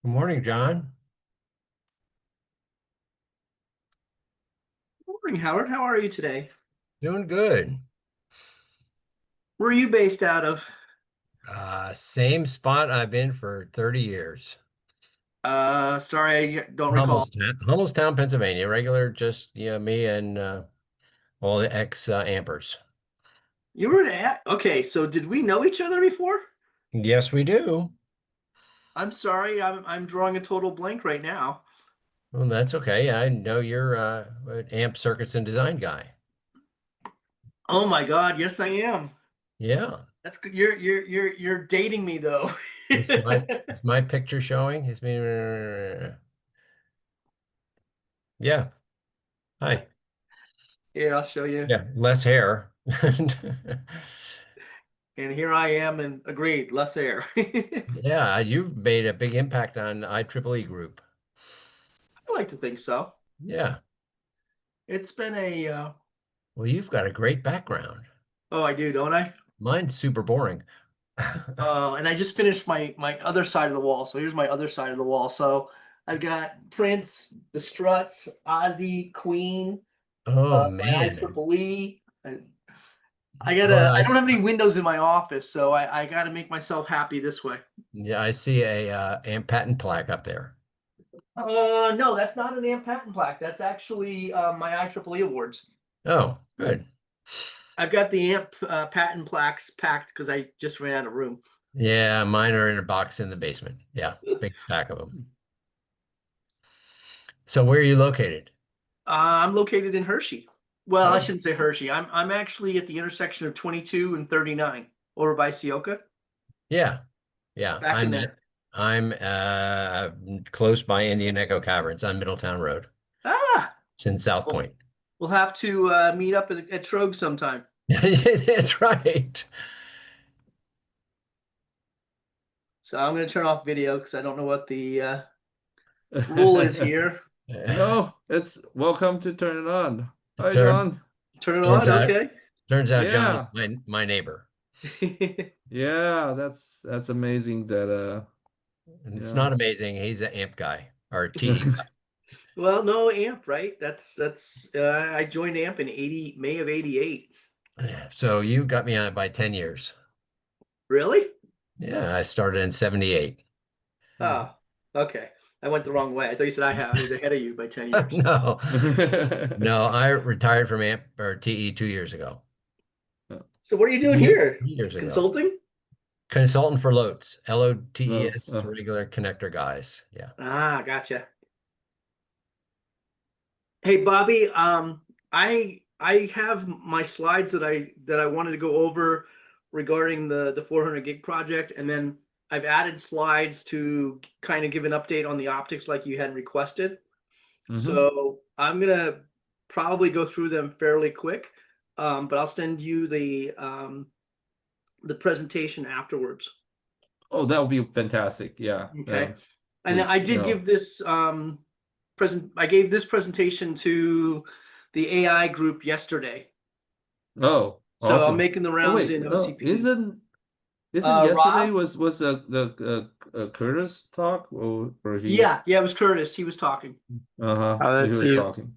Good morning, John. Morning, Howard. How are you today? Doing good. Where are you based out of? Same spot I've been for 30 years. Sorry, I don't recall. Hummelstown, Pennsylvania. Regular, just me and all the ex-ampers. You were at, okay, so did we know each other before? Yes, we do. I'm sorry, I'm drawing a total blank right now. Well, that's okay. I know you're an amp circuits and design guy. Oh my God, yes I am. Yeah. That's good. You're dating me though. Is my picture showing? Yeah. Hi. Yeah, I'll show you. Yeah, less hair. And here I am and agreed, less hair. I Yeah, you've made a big impact on IEEE group. like to think so. Yeah. It's been a Well, you've got a great background. oh, I do, don't I? Mine's super boring. And I just finished my other side of the wall. So here's my other side of the wall. So I've got Prince, the Struts, Ozzy, Queen, Oh my man. IEEE. And Well, I don't have any windows in my office, so I gotta make myself happy this way. yeah, I see a amp patent plaque up there. No, that's not an AMP patent plaque. That's actually my IEEE awards. Oh, good. I've got the AMP patent plaques packed because I just ran out of room. Yeah, mine are in a box in the basement. Yeah, big stack of them. So where are you located? I'm located in Hershey. Well, I Oh, shouldn't say Hershey. I'm actually at the intersection of 22 and 39 over by Sioka, yeah. Yeah, back in there. I'm close by Indian Echo Caverns on Middletown Road. Ah, It's in South well, Point. we'll have to meet up at Trogue sometime. That's right. So I'm going to turn off video because I don't know what the rule is here. No, it's welcome to turn it on. It Hi, turn, John. Turn it turns on, out okay. John is Yeah, my neighbor. yeah, that's amazing that And it's yeah. not amazing. He's an amp guy or a TE Well, no, AMP, right? That's I joined AMP in 80 May of 88. guy. So you got me on it by 10 years. Really? Yeah, I started in 78. Oh, okay. I went the wrong way. I thought you said I was ahead of you by 10 years. No, no, I retired from amp or TE 2 years ago. So what are you doing 3 here? years ago. Consulting? Consultant for LOTS, That's, LOTES, the regular connector guys. Yeah. Ah, gotcha. Hey Bobby, I have my slides that I wanted to go over regarding the 400 gig project, and then I've added slides to kind of give an update on the optics like you had requested. hmm. So I'm gonna probably go through them fairly quick, but I'll send you the presentation afterwards. Oh, that would be fantastic. Yeah, Okay. And please. I did give this I gave this presentation to the AI group yesterday. Oh, So I'm awesome. making the Oh rounds wait, in oh, OCP. isn't yesterday Rob? was the Curtis talk or he Yeah, it was Curtis. He was talking. uh-huh Oh, he was talking.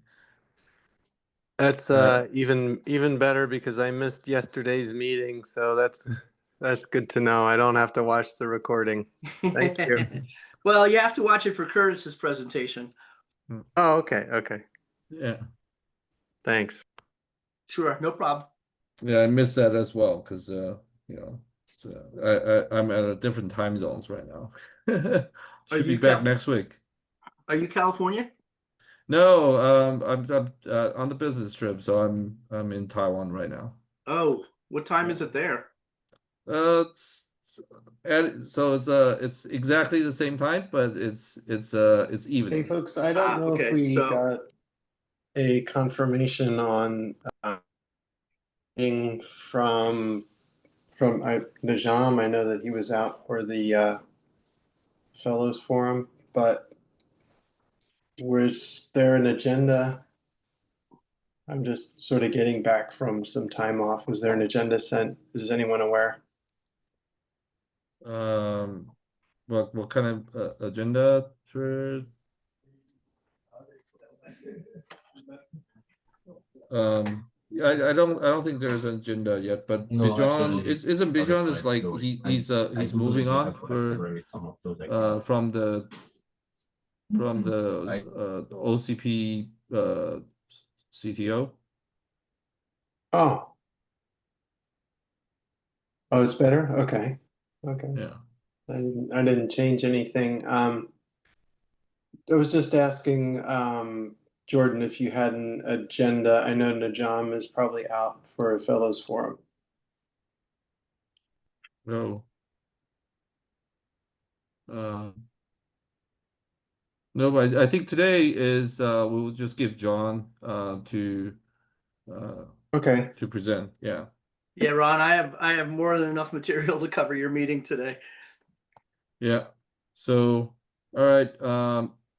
that's Uh, even better because I missed yesterday's meeting, so that's good to know. I don't have to watch the recording. Thank you. Well, you have to watch it for Curtis's presentation. Oh, okay, okay. yeah. Thanks. Sure, no problem. Yeah, I missed that as well because you know, I'm at a different time zones right now. Are Should be you back Cal next week. are you California? No, I'm on the business trip, so I'm in Taiwan right now. Oh, what time Yeah. is it there? It's so it's exactly the same time, but it's Hey, evening. folks, I don't Ah, know if okay. we So got a confirmation on being from Najam. I know that he was out for the Fellows Forum, but was there an agenda? I'm just sort of getting back from some time off. Was there an agenda sent? Is anyone aware? Um, what kind of agenda for? I don't think there's an agenda yet, but No, Bijan actually, isn't other Bijan is side. like So I he's do moving like on I for separate some of those accounts. from the I- OCP CTO. Oh. Oh, it's better? Okay. Okay. Yeah. I didn't change anything. I was just asking Jordan if you had an agenda. I know Najam is probably out for a fellows forum. No. No, but I think today is we will just give John to Okay. present. Yeah. Yeah, Ron, I have more than enough material to cover your meeting today. Yeah. So, all right.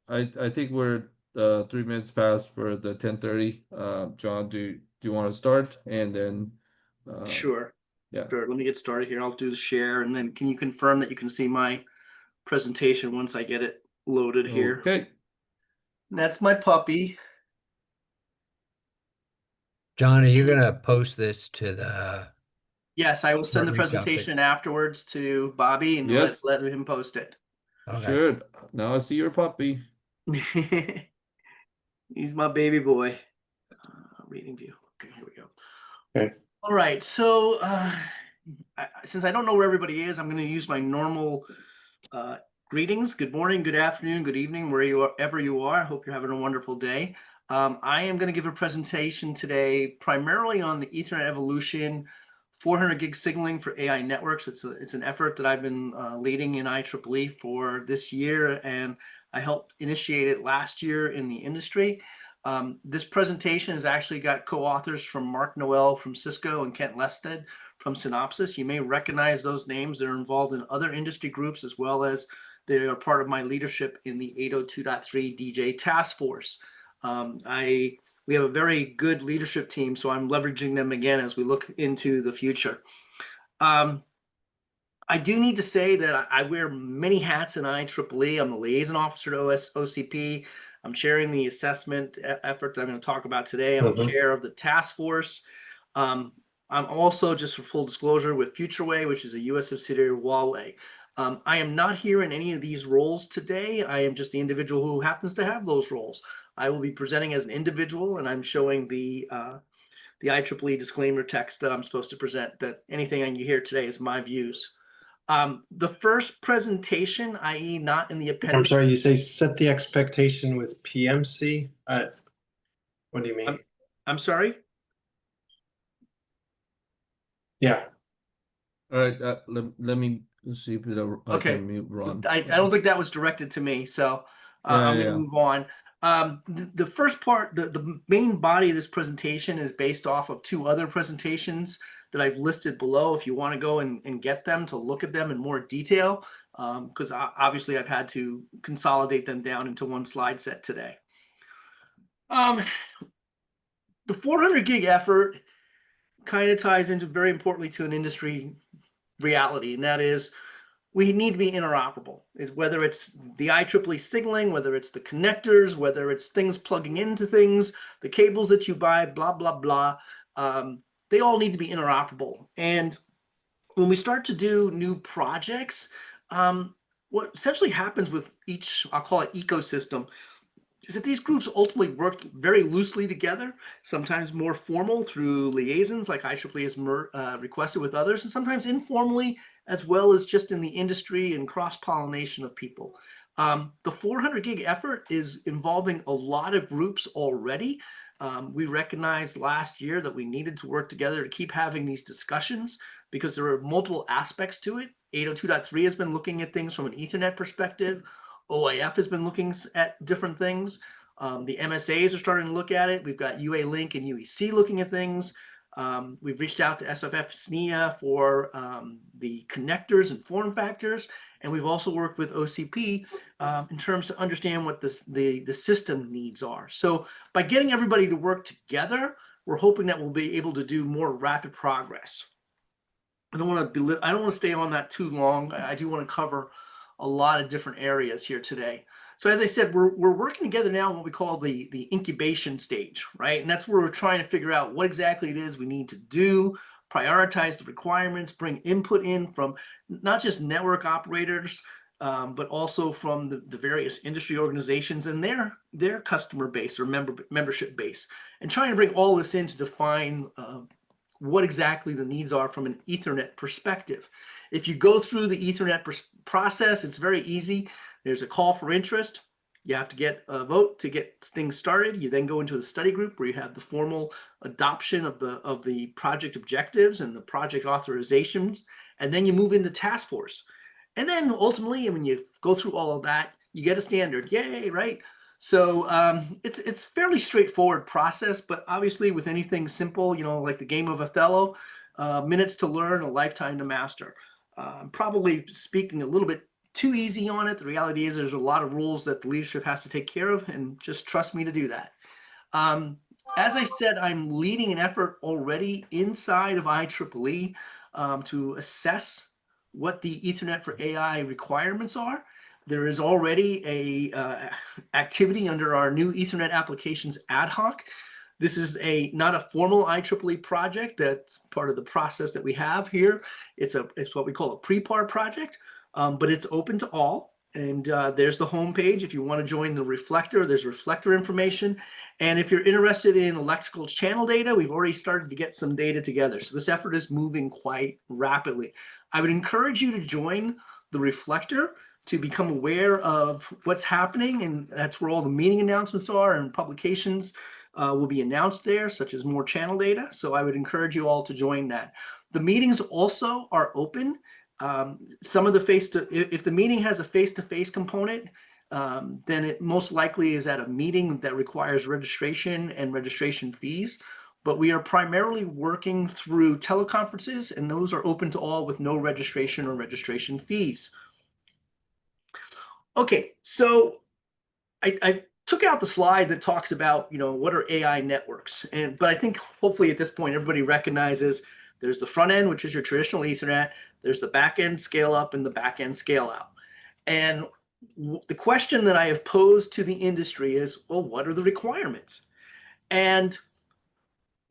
I think we're 3 minutes past for the 10:30. John, do you want to start? And then Sure. yeah. Sure. Let me get started here. I'll do the share, and then can you confirm that you can see my presentation once I get it loaded here? Okay. And that's my puppy. John, are you gonna post this to the Yes, I will send the Short reach out presentation fix. afterwards to Bobby and Yes. let him post it. Okay. Sure. Now I see your puppy. He's my baby boy. Reading view. Okay, here we go. Okay. All right. So since I don't know where everybody is, I'm going to use my normal greetings. Good morning, good afternoon, good evening, wherever you are. I hope you're having a wonderful day. I am going to give a presentation today primarily on the Ethernet evolution, 400 gig signaling for AI networks. It's an effort that I've been leading in IEEE for this year, and I helped initiate it last year in the industry. This presentation has actually got co-authors from Mark Noel from Cisco and Kent Lested from Synopsys. You may recognize those names. They're involved in other industry groups, as well as they are part of my leadership in the 802.3 DJ task force. We have a very good leadership team, so I'm leveraging them again as we look into the future. I do need to say that I wear many hats in IEEE. I'm the liaison officer to OCP. I'm chairing the assessment effort that I'm going to talk about today. I'm the chair of the task force. I'm also, just for full disclosure, with FutureWay, which is a U.S. subsidiary of Huawei. I am not here in any of these roles today. I am just the individual who happens to have those roles. I will be presenting as an individual, and I'm showing the IEEE disclaimer text that I'm supposed to present, that anything you hear today is my views. The first presentation, i.e. not in the appendix. I'm sorry, you say set the expectation with PMC? What do you mean? I'm sorry? Yeah. All right. Let me see if I Okay. can mute Ron. I don't think that was directed to me, so I'm going to move on. The first part, the main body of this presentation is based off of two other presentations that I've listed below if you want to go and get them to look at them in more detail, because obviously I've had to consolidate them down into one slide set today. The 400 gig effort kind of ties into, very importantly, to an industry reality, and that is we need to be interoperable. Whether it's the IEEE signaling, whether it's the connectors, whether it's things plugging into things, the cables that you buy, blah, blah, blah, they all need to be interoperable. And when we start to do new projects, what essentially happens with each, I'll call it ecosystem, is that these groups ultimately work very loosely together, sometimes more formal through liaisons like IEEE has requested with others, and sometimes informally, as well as just in the industry and cross-pollination of people. The 400 gig effort is involving a lot of groups already. We recognized last year that we needed to work together to keep having these discussions because there are multiple aspects to it. 802.3 has been looking at things from an Ethernet perspective. OIF has been looking at different things. The MSAs are starting to look at it. We've got UA Link and UEC looking at things. We've reached out to SFF SNIA for the connectors and form factors. And we've also worked with OCP in terms to understand what the system needs are. So by getting everybody to work together, we're hoping that we'll be able to do more rapid progress. I don't want to stay on that too long. I do want to cover a lot of different areas here today. So as I said, we're working together now on what we call the incubation stage, right? And that's where we're trying to figure out what exactly it is we need to do, prioritize the requirements, bring input in from not just network operators, but also from the various industry organizations and their customer base or membership base, and trying to bring all this in to define what exactly the needs are from an Ethernet perspective. If you go through the Ethernet process, it's very easy. There's a call for interest. You have to get a vote to get things started. You then go into the study group where you have the formal adoption of the project objectives and the project authorizations, and then you move into task force. And then ultimately, when you go through all of that, you get a standard. Yay, right? So it's fairly straightforward process, but obviously with anything simple, like the game of Othello, minutes to learn, a lifetime to master. Probably speaking a little bit too easy on it. The reality is there's a lot of rules that the leadership has to take care of, and just trust me to do that. As I said, I'm leading an effort already inside of IEEE to assess what the Ethernet for AI requirements are. There is already a activity under our new Ethernet applications ad hoc. This is not a formal IEEE project. That's part of the process that we have here. It's what we call a pre-par project, but it's open to all. And there's the home page. If you want to join the reflector, there's reflector information. And if you're interested in electrical channel data, we've already started to get some data together. So this effort is moving quite rapidly. I would encourage you to join the reflector to become aware of what's happening. And that's where all the meeting announcements are, and publications will be announced there, such as more channel data. So I would encourage you all to join that. The meetings also are open. Some of the if the meeting has a face-to-face component, then it most likely is at a meeting that requires registration and registration fees. But we are primarily working through teleconferences, and those are open to all with no registration or registration fees. Okay, so I took out the slide that talks about, what are AI networks? But I think hopefully at this point, everybody recognizes there's the front end, which is your traditional Ethernet. There's the back end scale up and the back end scale out. And the question that I have posed to the industry is, well, what are the requirements? And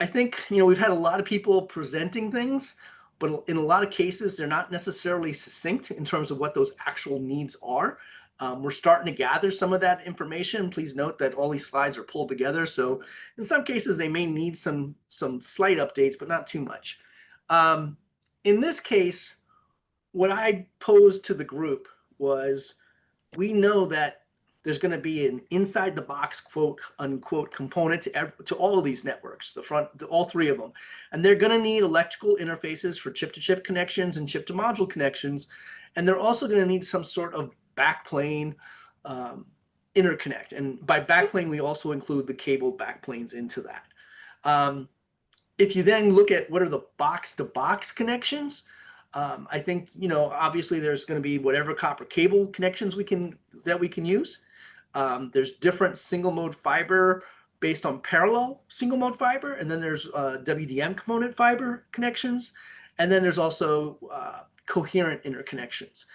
I think, we've had a lot of people presenting things, but in a lot of cases, they're not necessarily succinct in terms of what those actual needs are. We're starting to gather some of that information. Please note that all these slides are pulled together. So in some cases, they may need some slight updates, but not too much. In this case, what I posed to the group was, we know that there's going to be an inside the box quote unquote component to all of these networks, all three of them. And they're going to need electrical interfaces for chip to chip connections and chip to module connections. And they're also going to need some sort of backplane interconnect. And by backplane, we also include the cable backplanes into that. If you then look at what are the box to box connections, I think, obviously there's going to be whatever copper cable connections we can use. There's different single mode fiber based on parallel single mode fiber, and then there's WDM component fiber connections, and then there's also coherent interconnections.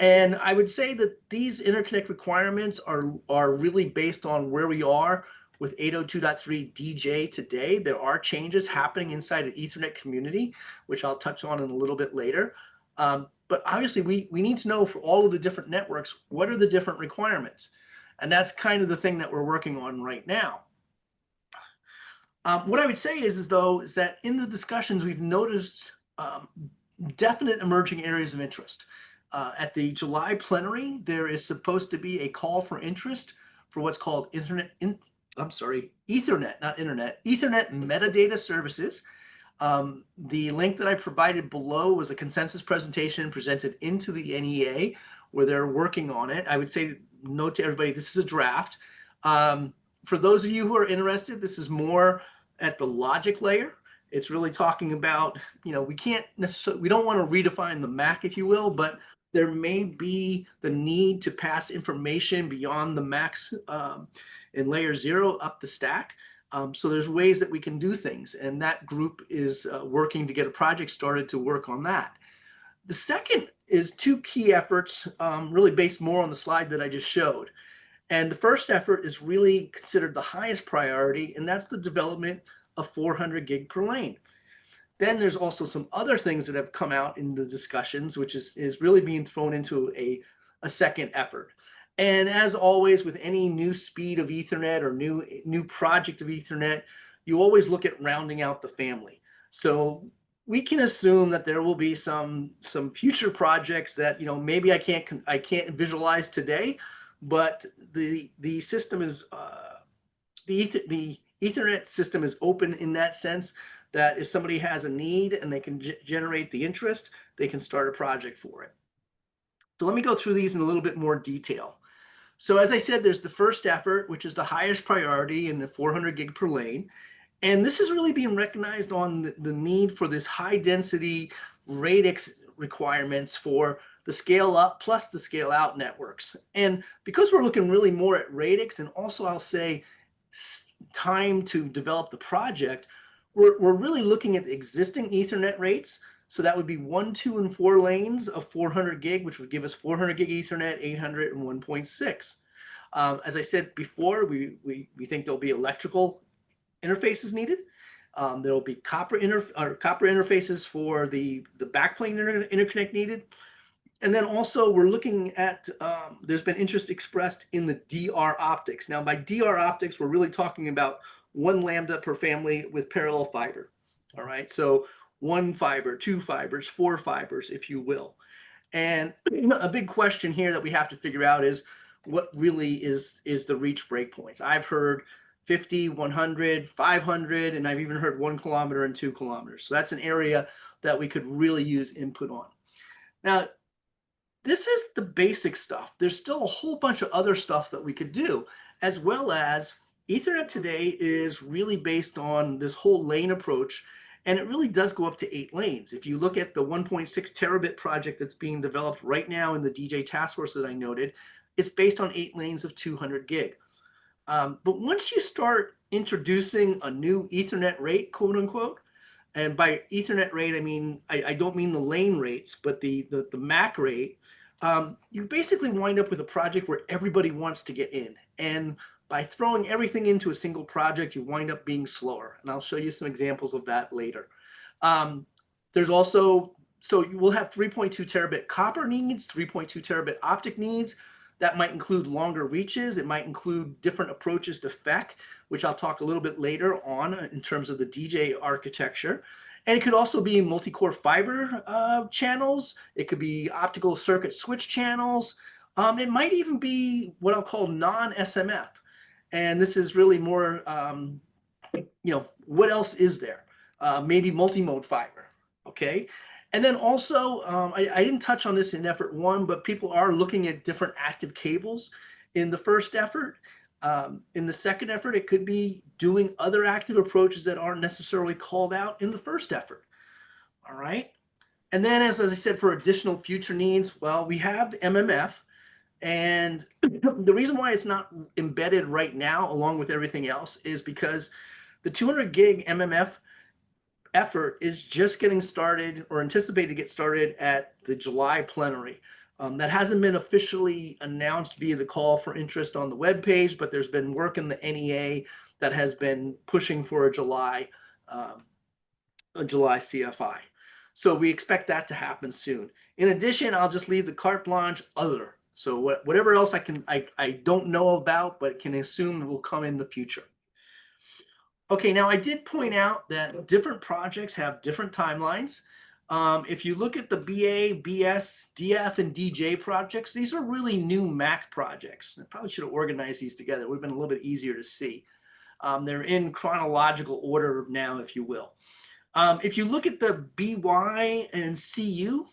And I would say that these interconnect requirements are really based on where we are with 802.3 DJ today. There are changes happening inside the Ethernet community, which I'll touch on in a little bit later. But obviously, we need to know for all of the different networks, what are the different requirements? And that's kind of the thing that we're working on right now. What I would say is that in the discussions, we've noticed definite emerging areas of interest. At the July plenary, there is supposed to be a call for interest for what's called Ethernet, not internet, Ethernet metadata services. The link that I provided below was a consensus presentation presented into the NEA where they're working on it. I would say, note to everybody, this is a draft. For those of you who are interested, this is more at the logic layer. It's really talking about, we don't want to redefine the MAC, if you will, but there may be the need to pass information beyond the MACs in layer 0 up the stack. So there's ways that we can do things, and that group is working to get a project started to work on that. The second is two key efforts, really based more on the slide that I just showed. And the first effort is really considered the highest priority, and that's the development of 400 gig per lane. Then there's also some other things that have come out in the discussions, which is really being thrown into a second effort. And as always, with any new speed of Ethernet or new project of Ethernet, you always look at rounding out the family. So we can assume that there will be some future projects that, you know, maybe I can't visualize today, but the system is the Ethernet system is open in that sense that if somebody has a need and they can generate the interest, they can start a project for it. So let me go through these in a little bit more detail. So as I said, there's the first effort, which is the highest priority in the 400 gig per lane. And this is really being recognized on the need for this high density radix requirements for the scale up plus the scale out networks. And because we're looking really more at radix and also I'll say time to develop the project, we're really looking at the existing Ethernet rates. So that would be 1, 2, and 4 lanes of 400 gig, which would give us 400 gig Ethernet, 800, and 1.6. As I said before, we think there'll be electrical interfaces needed. There'll be copper interfaces for the backplane interconnect needed. And then also we're looking at, there's been interest expressed in the DR optics. Now by DR optics, we're really talking about 1 lambda per family with parallel fiber. All right, so 1 fiber, 2 fibers, 4 fibers, if you will. And a big question here that we have to figure out is what really is the reach breakpoints. I've heard 50, 100, 500, and I've even heard 1 kilometer and 2 kilometers. So that's an area that we could really use input on. Now, this is the basic stuff. There's still a whole bunch of other stuff that we could do, as well as Ethernet today is really based on this whole lane approach, and it really does go up to 8 lanes. If you look at the 1.6 terabit project that's being developed right now in the DJ task force that I noted, it's based on 8 lanes of 200 gig. But once you start introducing a new Ethernet rate, quote unquote, and by Ethernet rate, I mean, I don't mean the lane rates, but the MAC rate, you basically wind up with a project where everybody wants to get in. And by throwing everything into a single project, you wind up being slower. And I'll show you some examples of that later. There's also, so you will have 3.2 terabit copper needs, 3.2 terabit optic needs. That might include longer reaches. It might include different approaches to FEC, which I'll talk a little bit later on in terms of the DJ architecture. And it could also be multi-core fiber channels. It could be optical circuit switch channels. It might even be what I'll call non-SMF. And this is really more, you know, what else is there? Maybe multi-mode fiber, okay? And then also, I didn't touch on this in effort 1, but people are looking at different active cables in the first effort. In the second effort, it could be doing other active approaches that aren't necessarily called out in the first effort. All right. And then, as I said, for additional future needs, well, we have the MMF. And the reason why it's not embedded right now, along with everything else, is because the 200 gig MMF effort is just getting started or anticipated to get started at the July plenary. That hasn't been officially announced via the call for interest on the webpage, but there's been work in the NEA that has been pushing for a July CFI. So we expect that to happen soon. In addition, I'll just leave the carte blanche other. So whatever else I don't know about, but can assume will come in the future. Okay, now I did point out that different projects have different timelines. If you look at the BA, BS, DF, and DJ projects, these are really new MAC projects. I probably should have organized these together. It would have been a little bit easier to see. They're in chronological order now, if you will. If you look at the BY and CU,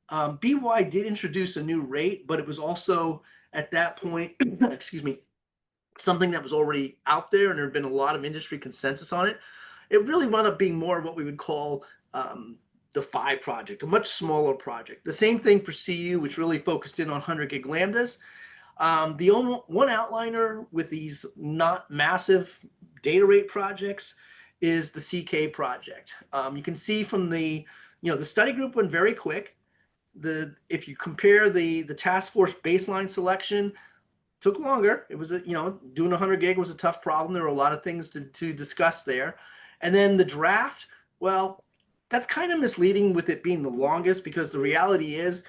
BY did introduce a new rate, but it was also at that point, excuse me, something that was already out there, and there had been a lot of industry consensus on it. It really wound up being more of what we would call the PHY project, a much smaller project. The same thing for CU, which really focused in on 100 gig lambdas. The only one outliner with these not massive data rate projects is the CK project. You can see from the, the study group went very quick. if you compare the task force baseline selection, took longer. It was doing 100 gig was a tough problem. There were a lot of things to discuss there. And then the draft, well, that's kind of misleading with it being the longest, because the reality is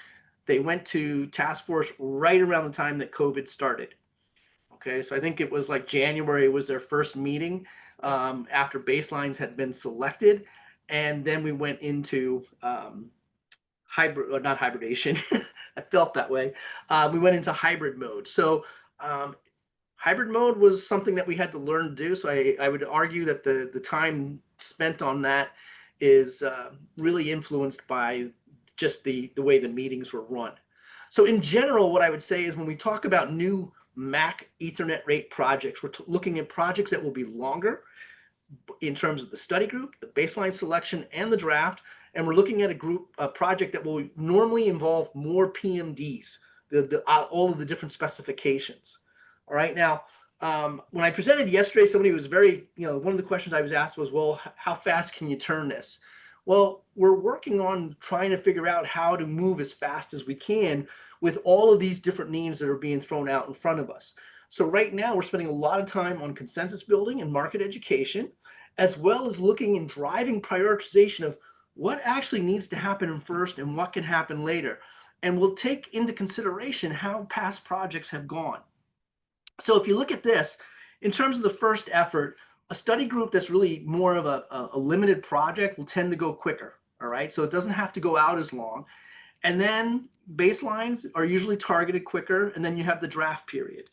they went to task force right around the time that COVID started. Okay, so I think it was like January was their first meeting after baselines had been selected. And then we went into hybrid, or not hibernation. I felt that way. We went into hybrid mode. So hybrid mode was something that we had to learn to do. So I would argue that the time spent on that is really influenced by just the way the meetings were run. So in general, what I would say is when we talk about new MAC Ethernet rate projects, we're looking at projects that will be longer in terms of the study group, the baseline selection, and the draft. And we're looking at a project that will normally involve more PMDs, all of the different specifications. All right. Now, when I presented yesterday, somebody was very, one of the questions I was asked was, well, how fast can you turn this? Well, we're working on trying to figure out how to move as fast as we can with all of these different needs that are being thrown out in front of us. So right now we're spending a lot of time on consensus building and market education, as well as looking and driving prioritization of what actually needs to happen first and what can happen later. And we'll take into consideration how past projects have gone. So if you look at this, in terms of the first effort, a study group that's really more of a limited project will tend to go quicker. All right, so it doesn't have to go out as long. And then baselines are usually targeted quicker, and then you have the draft period.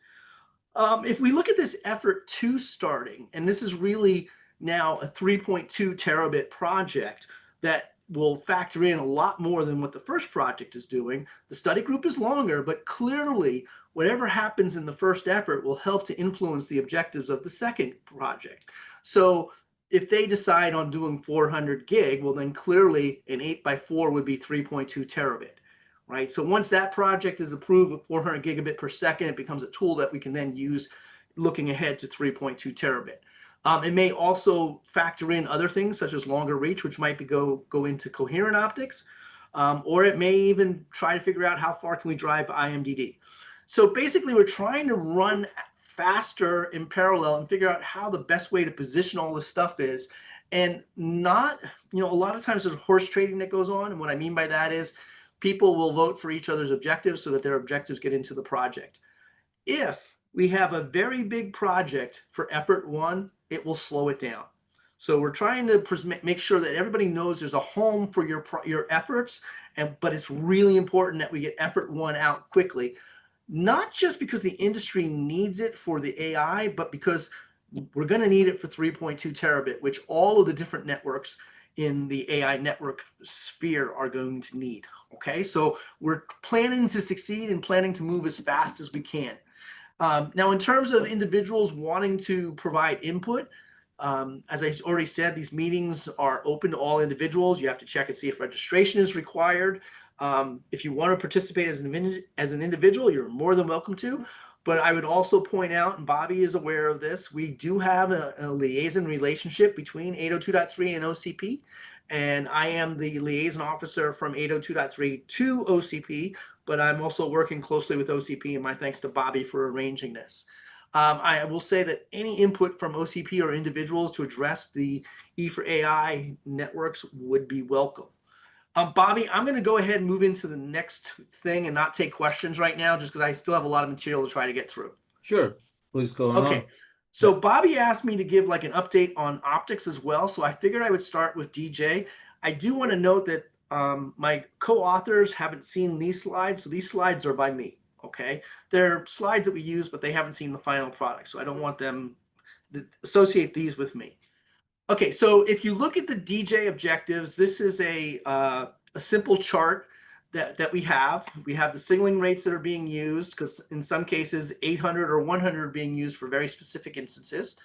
If we look at this effort 2 starting, and this is really now a 3.2 terabit project that will factor in a lot more than what the first project is doing. The study group is longer, but clearly whatever happens in the first effort will help to influence the objectives of the second project. So if they decide on doing 400 gig, well, then clearly an 8x4 would be 3.2 terabit. Right. So once that project is approved with 400 gigabit per second, it becomes a tool that we can then use looking ahead to 3.2 terabit. It may also factor in other things such as longer reach, which might be go into coherent optics, or it may even try to figure out how far can we drive IMDD. So basically, we're trying to run faster in parallel and figure out how the best way to position all this stuff is, and not, a lot of times there's horse trading that goes on. And what I mean by that is people will vote for each other's objectives so that their objectives get into the project. If we have a very big project for effort 1, it will slow it down. So we're trying to make sure that everybody knows there's a home for your efforts, but it's really important that we get effort 1 out quickly, not just because the industry needs it for the AI, but because we're going to need it for 3.2 terabit, which all of the different networks in the AI network sphere are going to need. Okay, so we're planning to succeed and planning to move as fast as we can. Now, in terms of individuals wanting to provide input, as I already said, these meetings are open to all individuals. You have to check and see if registration is required. If you want to participate as an individual, you're more than welcome to. But I would also point out, and Bobby is aware of this, we do have a liaison relationship between 802.3 and OCP. And I am the liaison officer from 802.3 to OCP, but I'm also working closely with OCP, and my thanks to Bobby for arranging this. I will say that any input from OCP or individuals to address the E4AI networks would be welcome. Bobby, I'm going to go ahead and move into the next thing and not take questions right now, just because I still have a lot of material to try to get through. Sure. Please go on. Okay. So Bobby asked me to give like an update on optics as well. So I figured I would start with DJ. I do want to note that my co-authors haven't seen these slides. So these slides are by me. Okay. They're slides that we use, but they haven't seen the final product. So I don't want them to associate these with me. Okay. So if you look at the DJ objectives, this is a simple chart that we have. We have the signaling rates that are being used, because in some cases 800 or 100 are being used for very specific instances.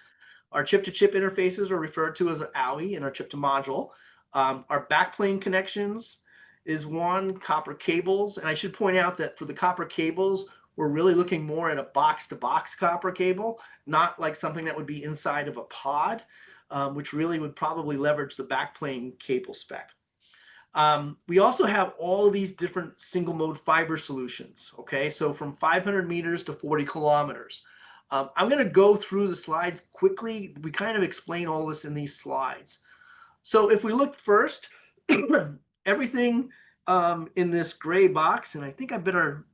Our chip-to-chip interfaces are referred to as AUI in our chip-to-module. Our backplane connections is one, copper cables. And I should point out that for the copper cables, we're really looking more at a box-to-box copper cable, not like something that would be inside of a pod, which really would probably leverage the backplane cable spec. We also have all of these different single mode fiber solutions. Okay, so from 500 meters to 40 kilometers. I'm going to go through the slides quickly. We kind of explain all this in these slides. So if we look first, everything in this gray box, and I think I better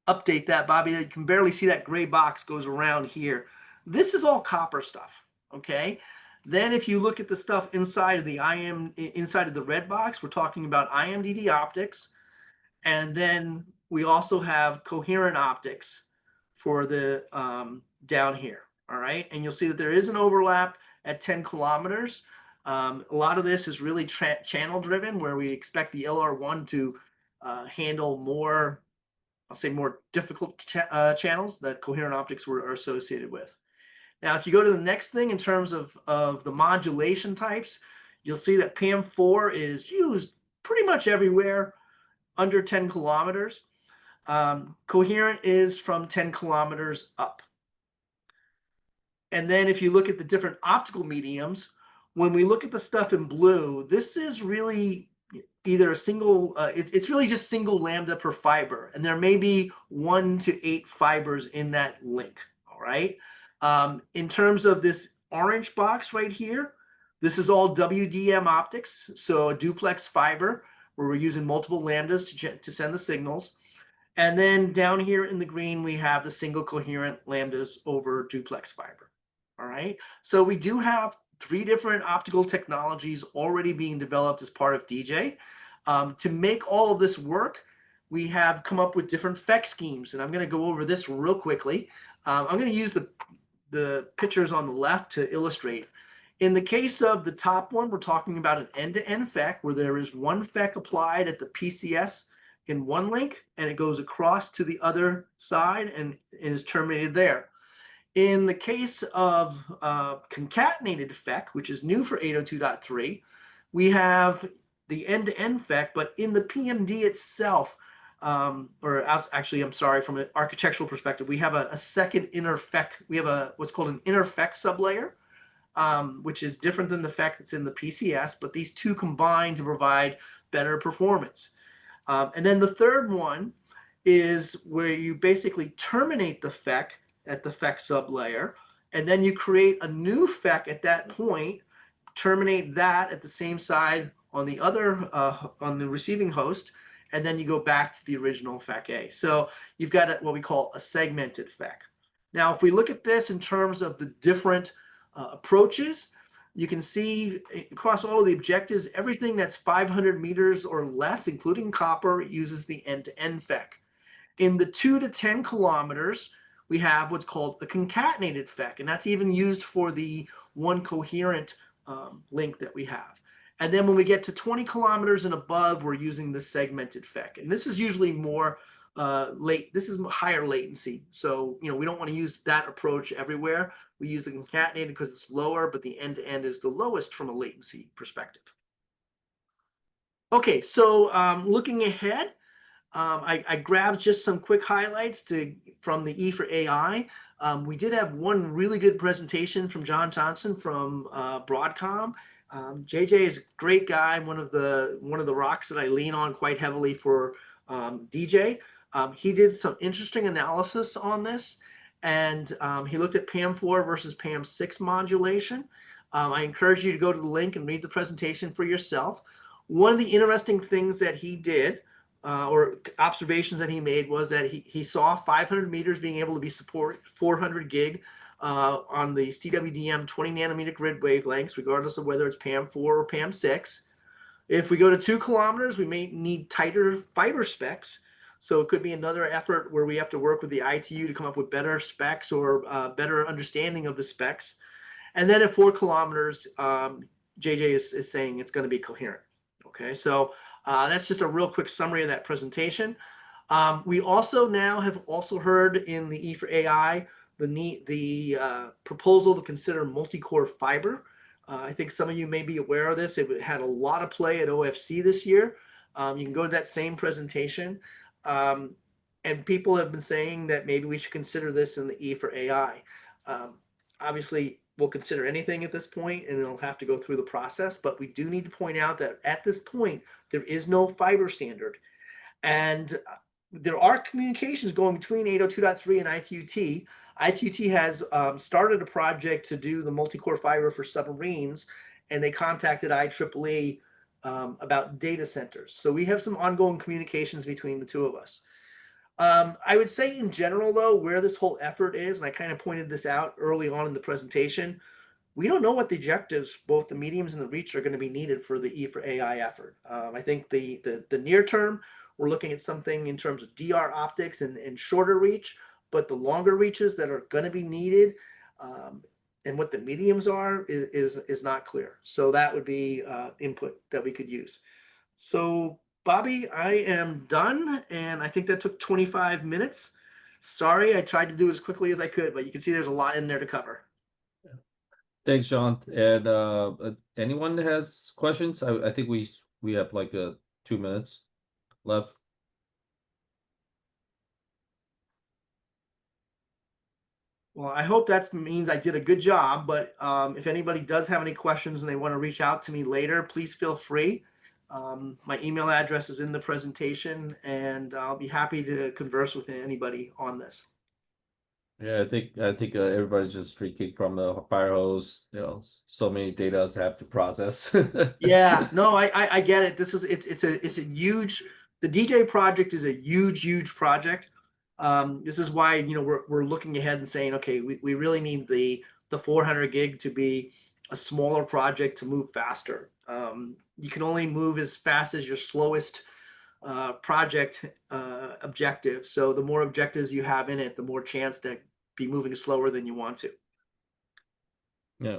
update that, Bobby. You can barely see that gray box goes around here. This is all copper stuff, okay? Then if you look at the stuff inside of the inside of the red box, we're talking about IMDD optics. And then we also have coherent optics for the down here, all right? And you'll see that there is an overlap at 10 kilometers. A lot of this is really channel driven, where we expect the LR1 to handle more, I'll say, more difficult channels that coherent optics are associated with. Now, if you go to the next thing in terms of the modulation types, you'll see that PAM4 is used pretty much everywhere under 10 kilometers. Coherent is from 10 kilometers up. And then if you look at the different optical mediums, when we look at the stuff in blue, this is really either a single, it's really just single lambda per fiber. And there may be 1 to 8 fibers in that link, all right? In terms of this orange box right here, this is all WDM optics, so a duplex fiber, where we're using multiple lambdas to send the signals. And then down here in the green, we have the single coherent lambdas over duplex fiber. All right. So we do have 3 different optical technologies already being developed as part of DJ. To make all of this work, we have come up with different FEC schemes. And I'm going to go over this real quickly. I'm going to use the pictures on the left to illustrate. In the case of the top one, we're talking about an end-to-end FEC, where there is one FEC applied at the PCS in one link, and it goes across to the other side and is terminated there. In the case of concatenated FEC, which is new for 802.3, we have the end-to-end FEC, but in the PMD itself, actually, I'm sorry, from an architectural perspective, we have a second inner FEC. We have what's called an inner FEC sublayer, which is different than the FEC that's in the PCS, but these two combine to provide better performance. And then the third one is where you basically terminate the FEC at the FEC sublayer, and then you create a new FEC at that point, terminate that at the same side on the other, on the receiving host, and then you go back to the original FEC A. So you've got what we call a segmented FEC. Now, if we look at this in terms of the different approaches, you can see across all of the objectives, everything that's 500 meters or less, including copper, uses the end-to-end FEC. In the 2 to 10 kilometers, we have what's called a concatenated FEC, and that's even used for the one coherent link that we have. And then when we get to 20 kilometers and above, we're using the segmented FEC. And this is usually more this is higher latency. So, we don't want to use that approach everywhere. We use the concatenated because it's lower, but the end-to-end is the lowest from a latency perspective. Okay, so looking ahead, I grabbed just some quick highlights from the E for AI. We did have one really good presentation from John Johnson from Broadcom. JJ is a great guy, one of the rocks that I lean on quite heavily for DJ. He did some interesting analysis on this, and he looked at PAM4 versus PAM6 modulation. I encourage you to go to the link and read the presentation for yourself. One of the interesting things that he did, or observations that he made, was that he saw 500 meters being able to be support 400 gig on the CWDM 20 nanometer grid wavelengths, regardless of whether it's PAM4 or PAM6. If we go to 2 kilometers, we may need tighter fiber specs. So it could be another effort where we have to work with the ITU to come up with better specs or better understanding of the specs. And then at 4 kilometers, JJ is saying it's going to be coherent. Okay, so that's just a real quick summary of that presentation. We also now have also heard in the E for AI the proposal to consider multi-core fiber. I think some of you may be aware of this. It had a lot of play at OFC this year. You can go to that same presentation. And people have been saying that maybe we should consider this in the E for AI. Obviously, will consider anything at this point, and it'll have to go through the process. But we do need to point out that at this point, there is no fiber standard. And there are communications going between 802.3 and ITU-T. ITU-T has started a project to do the multi-core fiber for submarines, and they contacted IEEE about data centers. So we have some ongoing communications between the two of us. I would say in general, though, where this whole effort is, and I kind of pointed this out early on in the presentation, we don't know what the objectives, both the mediums and the reach, are going to be needed for the E4AI effort. I think the near term, we're looking at something in terms of DR optics and shorter reach, but the longer reaches that are going to be needed and what the mediums are is not clear. So that would be input that we could use. So Bobby, I am done, and I think that took 25 minutes. Sorry, I tried to do as quickly as I could, but you can see there's a lot in there to cover. Thanks, John. And anyone that has questions? I think we have like 2 minutes left. Well, I hope that means I did a good job, but if anybody does have any questions and they want to reach out to me later, please feel free. My email address is in the presentation, and I'll be happy to converse with anybody on this. Yeah, I think everybody's just drinking from the fire hose. You know, so many data have to process. Yeah, no, I get it. It's a huge. The DJ project is a huge project. This is why, you know, we're looking ahead and saying, okay, we really need the 400 gig to be a smaller project to move faster. You can only move as fast as your slowest project objective. So the more objectives you have in it, the more chance to be moving slower than you want to. Yeah.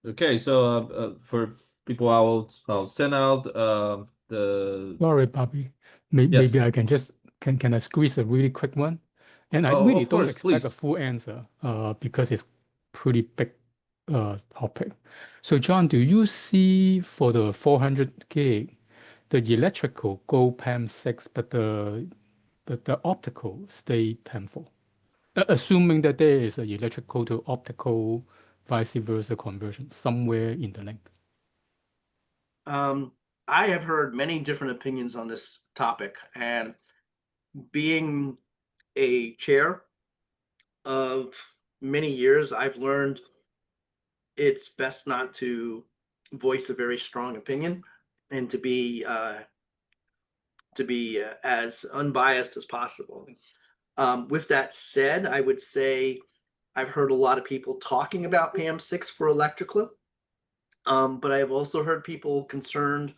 Okay, so for people, I'll send out the Sorry, Bobby. Yes. Maybe I can just can I squeeze a really quick one? And I Oh, really of don't course, expect a please. full answer because it's pretty big topic. So John, do you see for the 400 gig, the electrical go PAM6, but the optical stay PAM4? Assuming that there is a electrical to optical vice versa conversion somewhere in the link. I have heard many different opinions on this topic, and being a chair of many years, I've learned it's best not to voice a very strong opinion and to be as unbiased as possible. With that said, I would say I've heard a lot of people talking about PAM6 for electrical, but I've also heard people concerned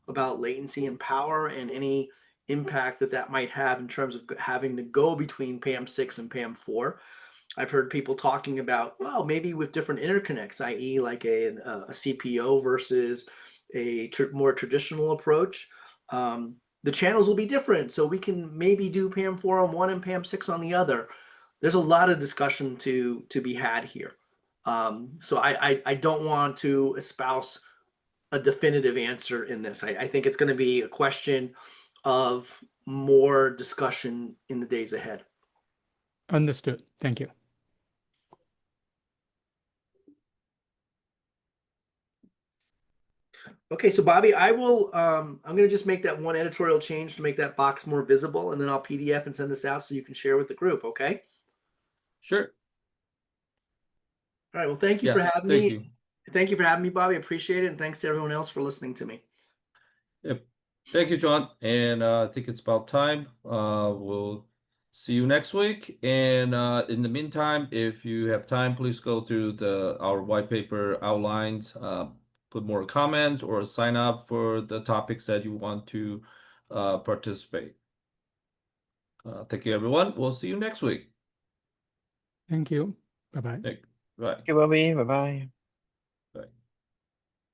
about latency and power and any impact that might have in terms of having to go between PAM6 and PAM4. I've heard people talking about, well, maybe with different interconnects, i.e. like a CPO versus a more traditional approach. The channels will be different, so we can maybe do PAM4 on one and PAM6 on the other. There's a lot of discussion to be had here. So I don't want to espouse a definitive answer in this. I think it's going to be a question of more discussion in the days ahead. Understood. Thank you. Okay, so Bobby, I will, I'm going to just make that one editorial change to make that box more visible, and then I'll PDF and send this out so you can share with the group, okay? Sure. All right, well, thank you Yeah, for having thank me. you. Thank you for having me, Bobby. I appreciate it, and thanks to everyone else for listening to me. Yep. Thank you, John. And I think it's about time. We'll see you next week. And in the meantime, if you have time, please go through our white paper outlines, put more comments, or sign up for the topics that you want to participate. Thank you, everyone. We'll see you next week. Thank you. Bye-bye. Bye. Thank you, Bobby. Bye bye.